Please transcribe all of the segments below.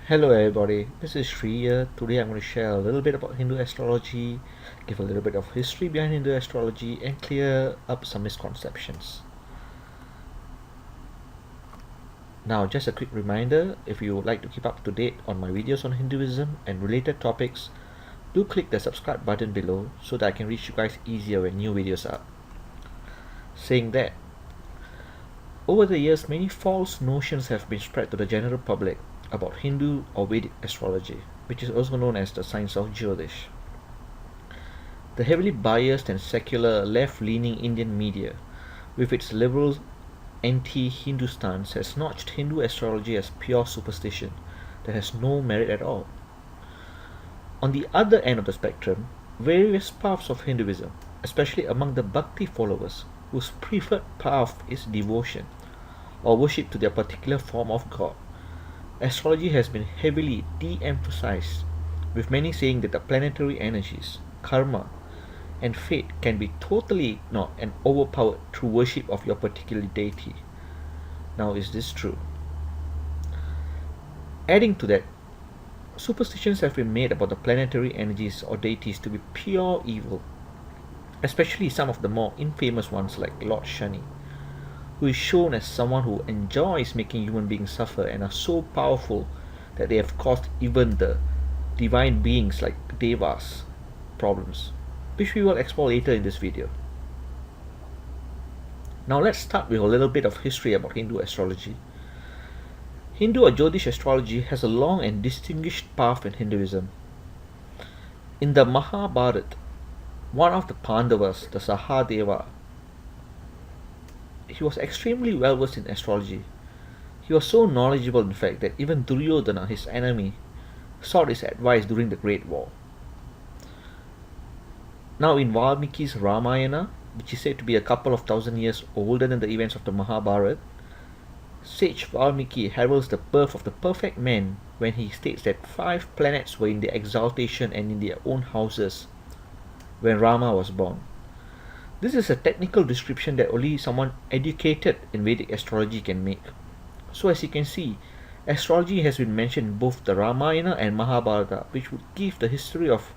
Hello everybody, this is Sri here. Today I'm going to share a little bit about Hindu astrology, give a little bit of history behind Hindu astrology, and clear up some misconceptions. Now, just a quick reminder, if you would like to keep up to date on my videos on Hinduism and related topics, do click the subscribe button below so that I can reach you guys easier when new videos are up. Saying that, over the years many false notions have been spread to the general public about Hindu or Vedic astrology, which is also known as the science of Jyotish. The heavily biased and secular left-leaning Indian media, with its liberal anti-Hindu stance, has notched Hindu astrology as pure superstition that has no merit at all. On the other end of the spectrum, various paths of Hinduism, especially among the Bhakti followers, whose preferred path is devotion or worship to their particular form of God, astrology has been heavily de-emphasized, with many saying that the planetary energies, karma, and fate can be totally ignored and overpowered through worship of your particular deity. Now, is this true? Adding to that, superstitions have been made about the planetary energies or deities to be pure evil, especially some of the more infamous ones like Lord Shani, who is shown as someone who enjoys making human beings suffer and are so powerful that they have caused even the divine beings like Devas problems, which we will explore later in this video. Now let's start with a little bit of history about Hindu astrology. Hindu or Jyotish astrology has a long and distinguished path in Hinduism. In the Mahabharata, one of the Pandavas, the Sahadeva, he was extremely well versed in astrology. He was so knowledgeable, in fact, that even Duryodhana, his enemy, sought his advice during the Great War. Now, in Valmiki's Ramayana, which is said to be a couple of thousand years older than the events of the Mahabharata, sage Valmiki heralds the birth of the perfect man when he states that 5 planets were in their exaltation and in their own houses when Rama was born. This is a technical description that only someone educated in Vedic astrology can make. So as you can see, astrology has been mentioned in both the Ramayana and Mahabharata, which would give the history of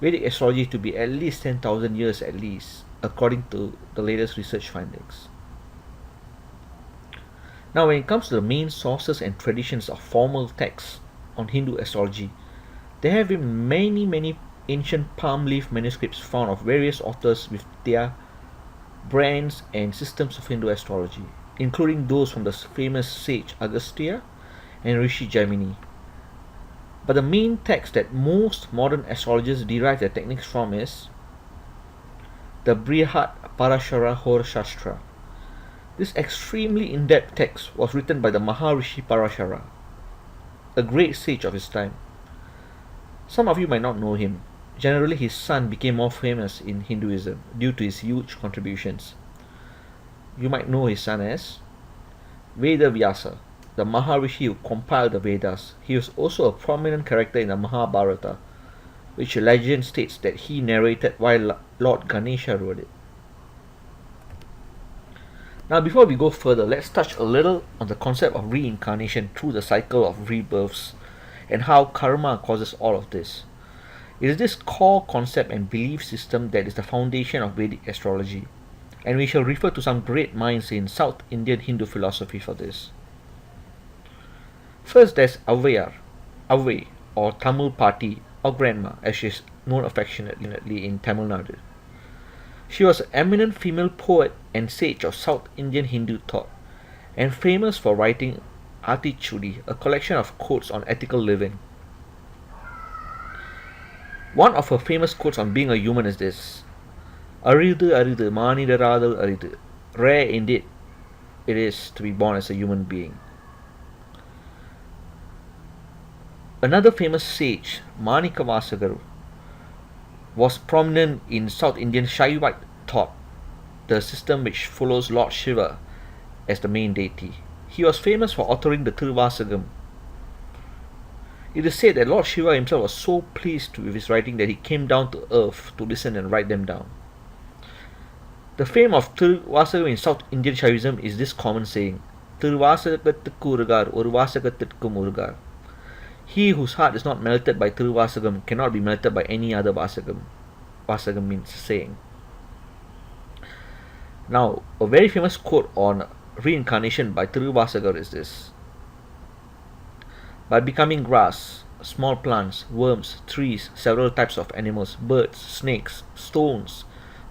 Vedic astrology to be at least 10,000 years at least, according to the latest research findings. Now, when it comes to the main sources and traditions of formal texts on Hindu astrology, there have been many ancient palm leaf manuscripts found of various authors with their brands and systems of Hindu astrology, including those from the famous sage Agastya and Rishi Jaimini. But the main text that most modern astrologers derive their techniques from is the Brihad Parashara Hor Shastra. This extremely in-depth text was written by the Maharishi Parashara, a great sage of his time. Some of you might not know him. Generally, his son became more famous in Hinduism due to his huge contributions. You might know his son as Veda Vyasa, the Maharishi who compiled the Vedas. He was also a prominent character in the Mahabharata, which legend states that he narrated while Lord Ganesha wrote it. Now, before we go further, let's touch a little on the concept of reincarnation through the cycle of rebirths and how karma causes all of this. It is this core concept and belief system that is the foundation of Vedic astrology, and we shall refer to some great minds in South Indian Hindu philosophy for this. First, there's Avvai, or Tamil Pati, or Grandma, as she is known affectionately in Tamil Nadu. She was an eminent female poet and sage of South Indian Hindu thought, and famous for writing Atichudi, a collection of quotes on ethical living. One of her famous quotes on being a human is this: Aridu aridu manidaradal aridu. Rare indeed it is to be born as a human being. Another famous sage, Manikavasagar, was prominent in South Indian Shaivite thought, the system which follows Lord Shiva as the main deity. He was famous for authoring the Tiruvasagam. It is said that Lord Shiva himself was so pleased with his writing that he came down to earth to listen and write them down. The fame of Tiruvasagam in South Indian Shaivism is this common saying: திருவாசகத்துக்கு ஒரு வாசகத்திற்கு முருகார். He whose heart is not melted by Tiruvasagam cannot be melted by any other Vasagam. Vasagam means saying. Now, a very famous quote on reincarnation by Tiruvasagam is this: by becoming grass, small plants, worms, trees, several types of animals, birds, snakes, stones,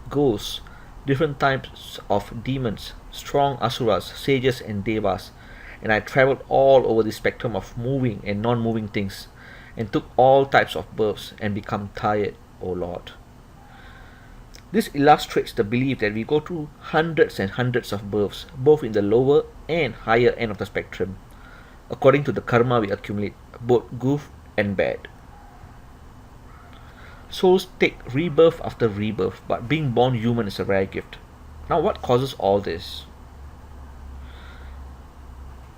ghosts, different types of demons, strong asuras, sages, and devas, and I travelled all over the spectrum of moving and non-moving things, and took all types of births, and become tired, O Lord. This illustrates the belief that we go through hundreds and hundreds of births, both in the lower and higher end of the spectrum, according to the karma we accumulate, both good and bad. Souls take rebirth after rebirth, but being born human is a rare gift. Now, what causes all this?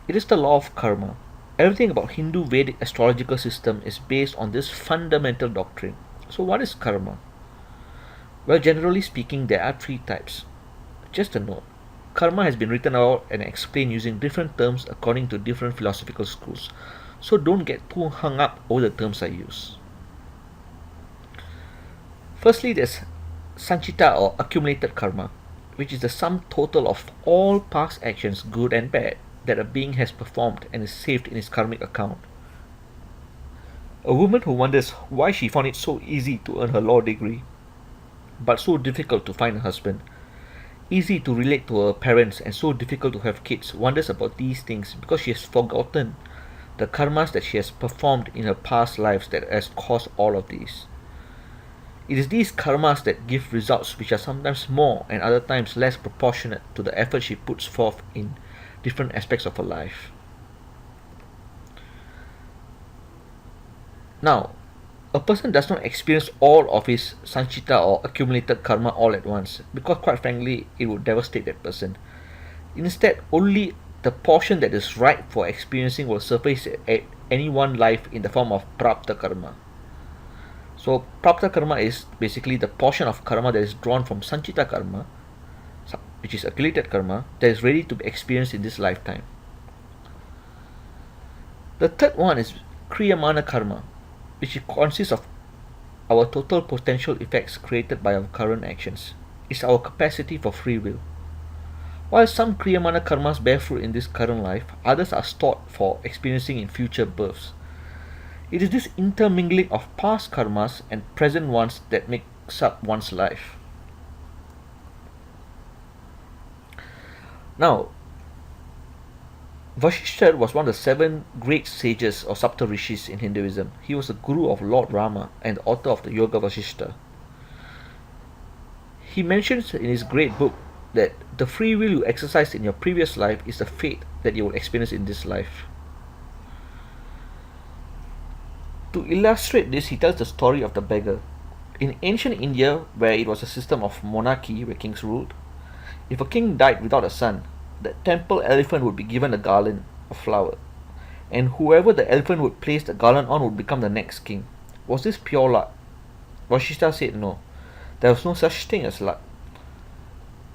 It is the law of karma. Everything about Hindu Vedic astrological system is based on this fundamental doctrine. So, what is karma? Well, generally speaking, there are three types. Just a note. Karma has been written out and explained using different terms according to different philosophical schools. So don't get too hung up over the terms I use. Firstly, there's sanchita or accumulated karma, which is the sum total of all past actions, good and bad, that a being has performed and is saved in his karmic account. A woman who wonders why she found it so easy to earn her law degree, but so difficult to find a husband, easy to relate to her parents and so difficult to have kids, wonders about these things because she has forgotten the karmas that she has performed in her past lives that has caused all of these. It is these karmas that give results which are sometimes more and other times less proportionate to the effort she puts forth in different aspects of her life. Now, a person does not experience all of his sanchita or accumulated karma all at once, because quite frankly it would devastate that person. Instead, only the portion that is ripe for experiencing will surface at any one life in the form of prapta karma. So prapta karma is basically the portion of karma that is drawn from sanchita karma, which is accumulated karma, that is ready to be experienced in this lifetime. The third one is kriyamana karma, which consists of our total potential effects created by our current actions. It's our capacity for free will. While some kriyamana karmas bear fruit in this current life, others are stored for experiencing in future births. It is this intermingling of past karmas and present ones that makes up one's life. Now, Vasishtha was one of the 7 great sages or Sapta rishis in Hinduism. He was the guru of Lord Rama and the author of the Yoga Vasishtha. He mentions in his great book that the free will you exercised in your previous life is the fate that you will experience in this life. To illustrate this, he tells the story of the beggar. In ancient India, where it was a system of monarchy where kings ruled, if a king died without a son, the temple elephant would be given a garland of flower, and whoever the elephant would place the garland on would become the next king. Was this pure luck? Vasishtha said no. There was no such thing as luck.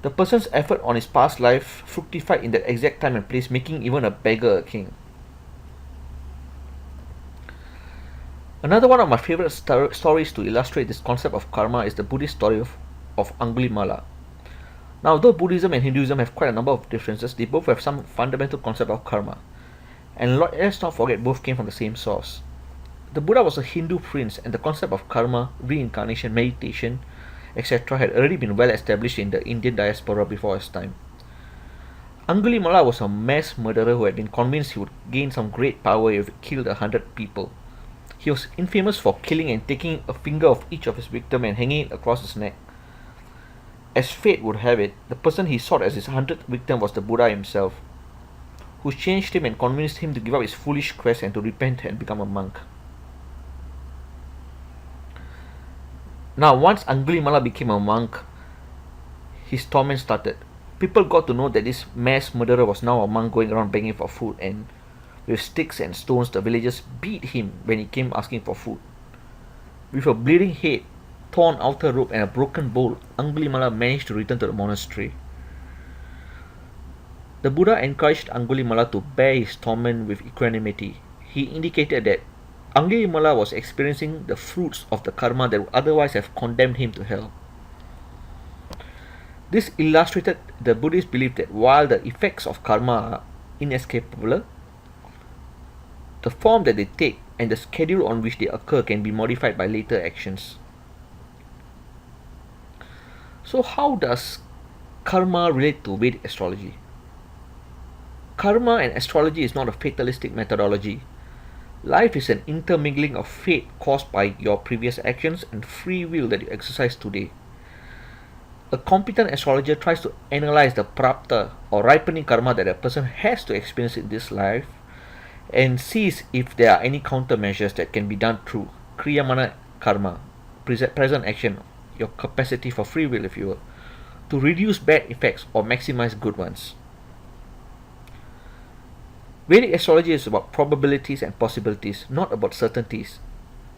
The person's effort on his past life fructified in that exact time and place, making even a beggar a king. Another one of my favorite stories to illustrate this concept of karma is the Buddhist story of Angulimala. Now, though Buddhism and Hinduism have quite a number of differences, they both have some fundamental concept of karma. And let's not forget, both came from the same source. The Buddha was a Hindu prince, and the concept of karma, reincarnation, meditation, etc. had already been well established in the Indian diaspora before his time. Angulimala was a mass murderer who had been convinced he would gain some great power if he killed 100 people. He was infamous for killing and taking a finger of each of his victims and hanging it across his neck. As fate would have it, the person he sought as his 100th victim was the Buddha himself, who changed him and convinced him to give up his foolish quest and to repent and become a monk. Now, once Angulimala became a monk, his torment started. People got to know that this mass murderer was now a monk going around begging for food, and with sticks and stones the villagers beat him when he came asking for food. With a bleeding head, torn outer robe and a broken bowl, Angulimala managed to return to the monastery. The Buddha encouraged Angulimala to bear his torment with equanimity. He indicated that Angulimala was experiencing the fruits of the karma that would otherwise have condemned him to hell. This illustrated the Buddhist belief that while the effects of karma are inescapable, the form that they take and the schedule on which they occur can be modified by later actions. So how does karma relate to Vedic astrology? Karma and astrology is not a fatalistic methodology. Life is an intermingling of fate caused by your previous actions and free will that you exercise today. A competent astrologer tries to analyze the prapta or ripening karma that a person has to experience in this life and sees if there are any countermeasures that can be done through kriyamana karma, present action, your capacity for free will, if you will, to reduce bad effects or maximize good ones. Vedic astrology is about probabilities and possibilities, not about certainties.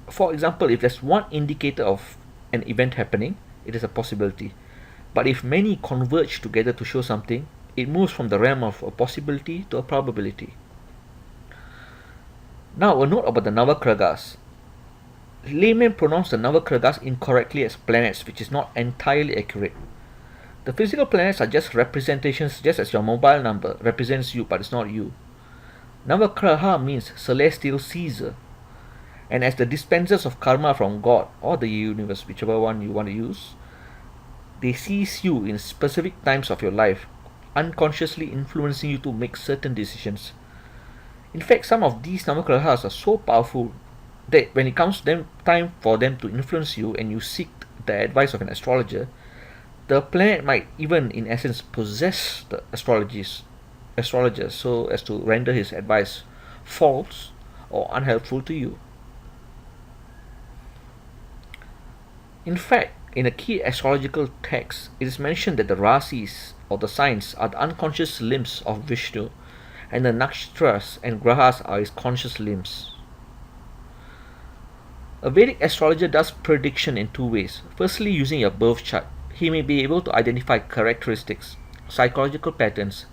For example, if there's one indicator of an event happening, it is a possibility. But if many converge together to show something, it moves from the realm of a possibility to a probability. Now, a note about the Navagragas. Laymen pronounce the Navagragas incorrectly as planets, which is not entirely accurate. The physical planets are just representations, just as your mobile number represents you, but it's not you. Navagraha means celestial Caesar, and as the dispensers of karma from God or the universe, whichever one you want to use, they seize you in specific times of your life, unconsciously influencing you to make certain decisions. In fact, some of these Navagrahas are so powerful that when it comes time for them to influence you and you seek the advice of an astrologer, the planet might even in essence possess the astrologer so as to render his advice false or unhelpful to you. In fact, in a key astrological text, it is mentioned that the rishis or the signs are the unconscious limbs of Vishnu, and the nakshatras and grahas are his conscious limbs. A Vedic astrologer does prediction in two ways. Firstly, using your birth chart, he may be able to identify characteristics, psychological patterns,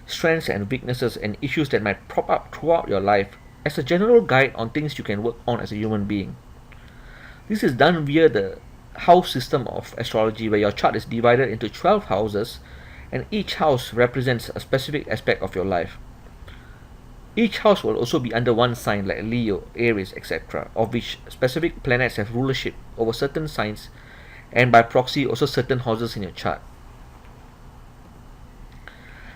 strengths and weaknesses, and issues that might crop up throughout your life as a general guide on things you can work on as a human being. This is done via the house system of astrology, where your chart is divided into 12 houses and each house represents a specific aspect of your life. Each house will also be under one sign like Leo, Aries, etc., of which specific planets have rulership over certain signs and by proxy also certain houses in your chart.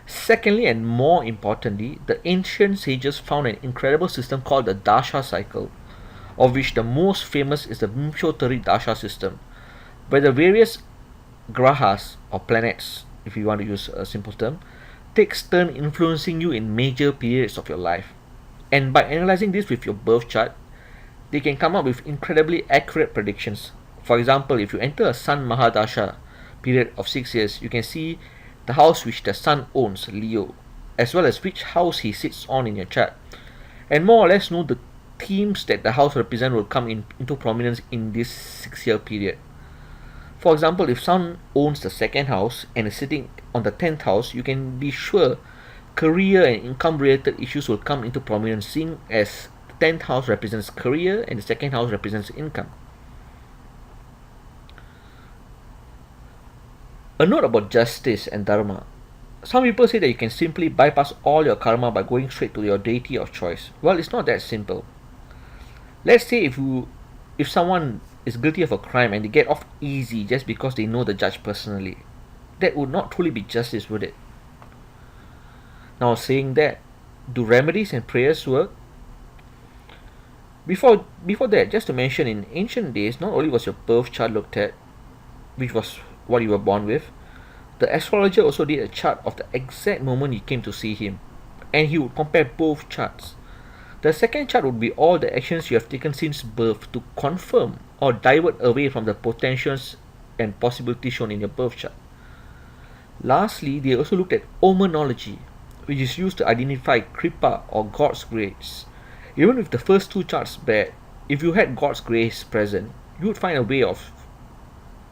Secondly, and more importantly, the ancient sages found an incredible system called the Dasha cycle, of which the most famous is the Vimshottari Dasha system, where the various grahas or planets, if you want to use a simple term, takes turn influencing you in major periods of your life. And by analyzing this with your birth chart, they can come up with incredibly accurate predictions. For example, if you enter a Sun Mahadasha period of 6 years, you can see the house which the Sun owns, Leo, as well as which house he sits on in your chart, and more or less know the themes that the house represent will come into prominence in this 6-year period. For example, if Sun owns the second house and is sitting on the 10th house, you can be sure career and income related issues will come into prominence, seeing as the 10th house represents career and the second house represents income. A note about justice and dharma. Some people say that you can simply bypass all your karma by going straight to your deity of choice. Well, it's not that simple. Let's say if someone is guilty of a crime and they get off easy just because they know the judge personally, that would not truly be justice, would it? Now, saying that, do remedies and prayers work? Before that, just to mention, in ancient days, not only was your birth chart looked at, which was what you were born with, the astrologer also did a chart of the exact moment you came to see him, and he would compare both charts. The second chart would be all the actions you have taken since birth to confirm or divert away from the potentials and possibilities shown in your birth chart. Lastly, they also looked at omenology, which is used to identify kripa or God's grace. Even if the first two charts bad, if you had God's grace present, you would find a way of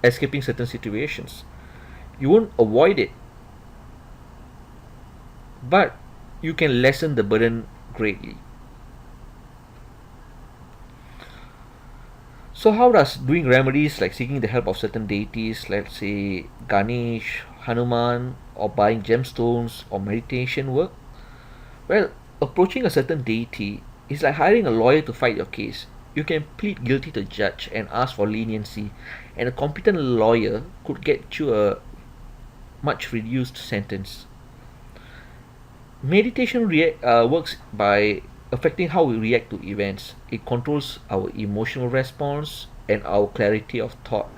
escaping certain situations. You won't avoid it, but you can lessen the burden greatly. So how does doing remedies like seeking the help of certain deities, let's say Ganesh, Hanuman, or buying gemstones or meditation work? Well, approaching a certain deity is like hiring a lawyer to fight your case. You can plead guilty to judge and ask for leniency, and a competent lawyer could get you a much reduced sentence. Meditation works by affecting how we react to events. It controls our emotional response and our clarity of thought.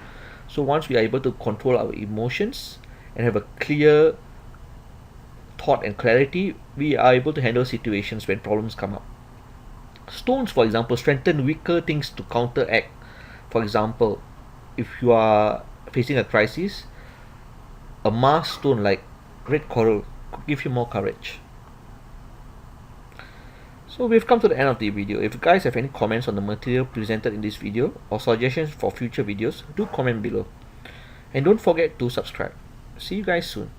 So once we are able to control our emotions and have a clear thought and clarity, we are able to handle situations when problems come up. Stones, for example, strengthen weaker things to counteract. For example, if you are facing a crisis, a Mars stone like red coral could give you more courage. So we've come to the end of the video. If you guys have any comments on the material presented in this video or suggestions for future videos, do comment below. And don't forget to subscribe. See you guys soon.